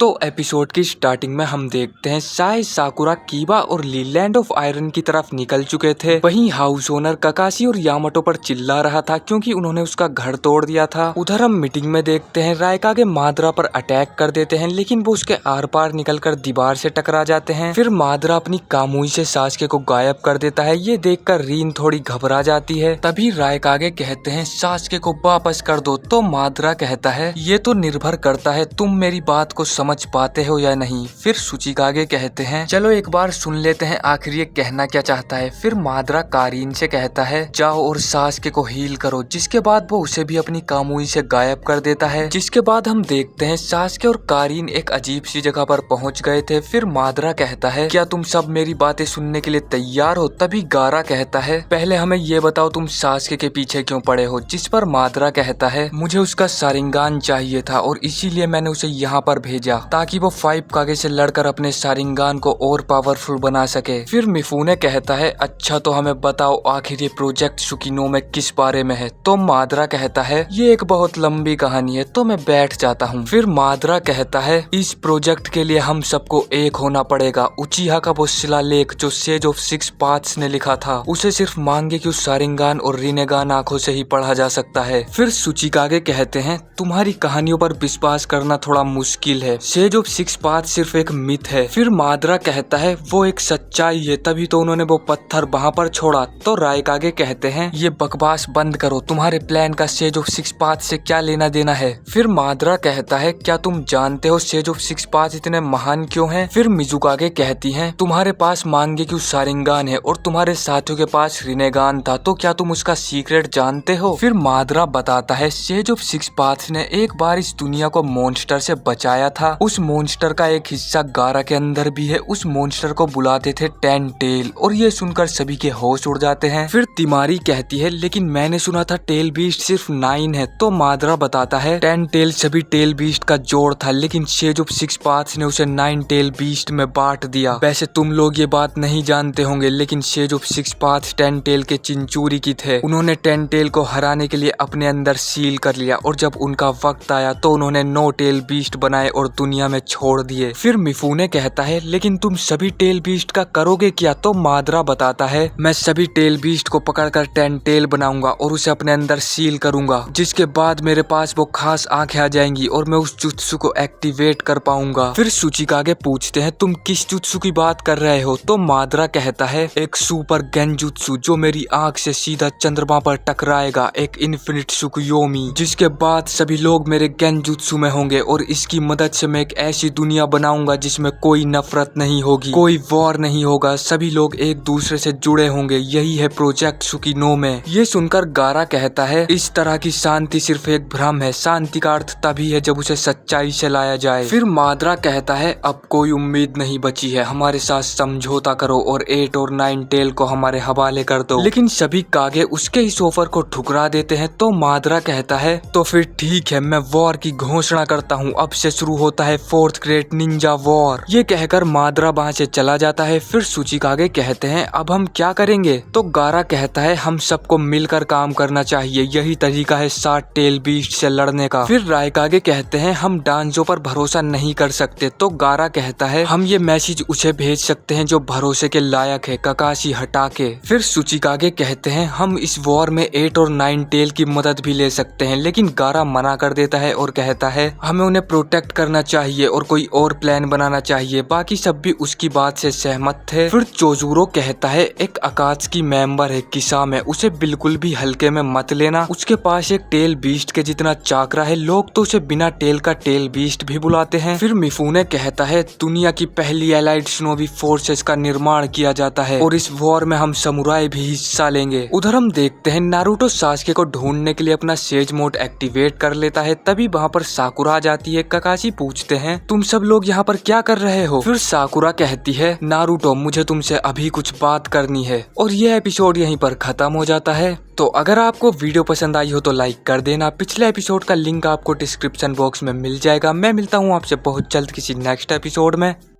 तो एपिसोड की स्टार्टिंग में हम देखते हैं साई, साकुरा, कीबा और ली लैंड ऑफ आयरन की तरफ निकल चुके थे। वहीं हाउस ओनर ककाशी और यामाटो पर चिल्ला रहा था क्योंकि उन्होंने उसका घर तोड़ दिया था। उधर हम मीटिंग में देखते हैं रायकागे माद्रा पर अटैक कर देते हैं, लेकिन वो उसके आर पार निकलकर दीवार से टकरा जाते हैं। फिर माद्रा अपनी कामुई से सासके को गायब कर देता है। ये देखकर रीन थोड़ी घबरा जाती है। तभी रायकागे कहते हैं सासके को वापस कर दो, तो माद्रा कहता है ये तो निर्भर करता है तुम मेरी बात को समझ पाते हो या नहीं। फिर सुचिकागे कहते हैं चलो एक बार सुन लेते हैं आखिर ये कहना क्या चाहता है। फिर माद्रा कारीन से कहता है जाओ और सासके को हील करो, जिसके बाद वो उसे भी अपनी कामुई से गायब कर देता है। जिसके बाद हम देखते हैं सासके और कारीन एक अजीब सी जगह पर पहुंच गए थे। फिर माद्रा कहता है क्या तुम सब मेरी बातें सुनने के लिए तैयार हो। तभी गारा कहता है पहले हमें ये बताओ तुम सासके के पीछे क्यों पड़े हो। जिस पर माद्रा कहता है मुझे उसका सारिंगान चाहिए था और इसीलिए मैंने उसे यहाँ पर भेजा ताकि वो 5 कागे से लड़कर अपने सारिंगान को और पावरफुल बना सके। फिर मिफुने कहता है अच्छा तो हमें बताओ आखिर ये प्रोजेक्ट सुकिनो में किस बारे में है। तो माद्रा कहता है ये एक बहुत लंबी कहानी है तो मैं बैठ जाता हूँ। फिर माद्रा कहता है इस प्रोजेक्ट के लिए हम सबको एक होना पड़ेगा। उचिहा का वो शिलालेख जो सेज ऑफ 6 पाथ्स ने लिखा था उसे सिर्फ मांगेक्यू सारिंगान और रिनेगान आंखों से ही पढ़ा जा सकता है। फिर सुचिकागे कहते हैं तुम्हारी कहानियों पर विश्वास करना थोड़ा मुश्किल है, सेज ऑफ 6 पाथ सिर्फ एक मिथ है। फिर माद्रा कहता है वो एक सच्चाई है, तभी तो उन्होंने वो पत्थर वहाँ पर छोड़ा। तो रायकागे कहते हैं ये बकवास बंद करो, तुम्हारे प्लान का सेज ऑफ 6 पाथ से क्या लेना देना है। फिर माद्रा कहता है क्या तुम जानते हो सेज ऑफ 6 पाथ इतने महान क्यों हैं। फिर मिजुकागे कहती हैं तुम्हारे पास मांगेक्यू सारिंगान है और तुम्हारे साथियों के पास रिनेगान था, तो क्या तुम उसका सीक्रेट जानते हो। फिर माद्रा बताता है सेज ऑफ 6 पाथ ने एक बार इस दुनिया को मॉन्स्टर से बचाया था। उस मॉन्स्टर का एक हिस्सा गारा के अंदर भी है। उस मॉन्स्टर को बुलाते थे 10 टेल और ये सुनकर सभी के होश उड़ जाते हैं। फिर तिमारी कहती है लेकिन मैंने सुना था टेल बीस्ट सिर्फ 9 है। तो माद्रा बताता है 10 टेल सभी टेल बीस्ट का जोड़ था, लेकिन सेज ऑफ 6 पाथ्स ने उसे 9 टेल बीस्ट में बांट दिया। वैसे तुम लोग ये बात नहीं जानते होंगे, लेकिन सेज ऑफ 6 पाथ्स 10 टेल के चिंचूरी की थे। उन्होंने 10 टेल को हराने के लिए अपने अंदर सील कर लिया और जब उनका वक्त आया तो उन्होंने 9 टेल बीस्ट बनाए और दुनिया में छोड़ दिए। फिर मिफुने कहता है लेकिन तुम सभी टेल बीस्ट का करोगे क्या। तो माद्रा बताता है मैं सभी टेल बीस्ट को पकड़कर 10 टेल बनाऊंगा और उसे अपने अंदर सील करूंगा, जिसके बाद मेरे पास वो खास आंखें आ जाएंगी और मैं उस जुत्सु को एक्टिवेट कर पाऊंगा। फिर सुचिकागे पूछते हैं तुम किस जुत्सु की बात कर रहे हो। तो माद्रा कहता है एक सुपर गेंजुत्सु जो मेरी आंख से सीधा चंद्रमा पर टकराएगा, एक इन्फिनिट सुकुयोमी, जिसके बाद सभी लोग मेरे गेंजुत्सु में होंगे और इसकी मदद से मैं एक ऐसी दुनिया बनाऊंगा जिसमें कोई नफरत नहीं होगी, कोई वॉर नहीं होगा, सभी लोग एक दूसरे से जुड़े होंगे। यही है प्रोजेक्ट सुकिनो में। ये सुनकर गारा कहता है इस तरह की शांति सिर्फ एक भ्रम है, शांति का अर्थ तभी है जब उसे सच्चाई से लाया जाए। फिर माद्रा कहता है अब कोई उम्मीद नहीं बची है, हमारे साथ समझौता करो और 8 और 9 टेल को हमारे हवाले कर दो। लेकिन सभी कागे उसके इस ऑफर को ठुकरा देते हैं। तो माद्रा कहता है तो फिर ठीक है, मैं वॉर की घोषणा करता हूँ, अब से शुरू होता है 4th ग्रेट निंजा वॉर। ये कहकर माद्रा वहाँ से चला जाता है। फिर सुचिकागे कहते हैं अब हम क्या करेंगे। तो गारा कहता है हम सबको मिलकर काम करना चाहिए, यही तरीका है 7 टेल बीस्ट से लड़ने का। फिर रायकागे कहते हैं हम डांजो पर भरोसा नहीं कर सकते। तो गारा कहता है हम ये मैसेज उसे भेज सकते हैं जो भरोसे के लायक है, ककाशी हटा के। फिर सुचिकागे कहते हैं हम इस वॉर में 8 और 9 टेल की मदद भी ले सकते हैं, लेकिन गारा मना कर देता है और कहता है हमें उन्हें प्रोटेक्ट करना चाहिए और कोई और प्लान बनाना चाहिए। बाकी सब भी उसकी बात से सहमत थे। फिर चोजूरो कहता है एक अकात्सुकी मेंबर है किसामे, उसे बिल्कुल भी हल्के में मत लेना, उसके पास एक टेल बीस्ट के जितना चाकरा है, लोग तो उसे बिना टेल का टेल बीस्ट भी बुलाते हैं। फिर मिफुने कहता है दुनिया की पहली एलाइड शिनोबी फोर्सेस का निर्माण किया जाता है और इस वॉर में हम समुराई भी हिस्सा लेंगे। उधर हम देखते हैं नारुतो सासके को ढूंढने के लिए अपना सेज मोड एक्टिवेट कर लेता है। तभी वहाँ पर साकुरा आ जाती है। ककाशी पूछते हैं तुम सब लोग यहाँ पर क्या कर रहे हो। फिर साकुरा कहती है नारुतो मुझे तुमसे अभी कुछ बात करनी है। और ये एपिसोड यहीं पर खत्म हो जाता है। तो अगर आपको वीडियो पसंद आई हो तो लाइक कर देना। पिछले एपिसोड का लिंक आपको डिस्क्रिप्शन बॉक्स में मिल जाएगा। मैं मिलता हूँ आपसे बहुत जल्द किसी नेक्स्ट एपिसोड में।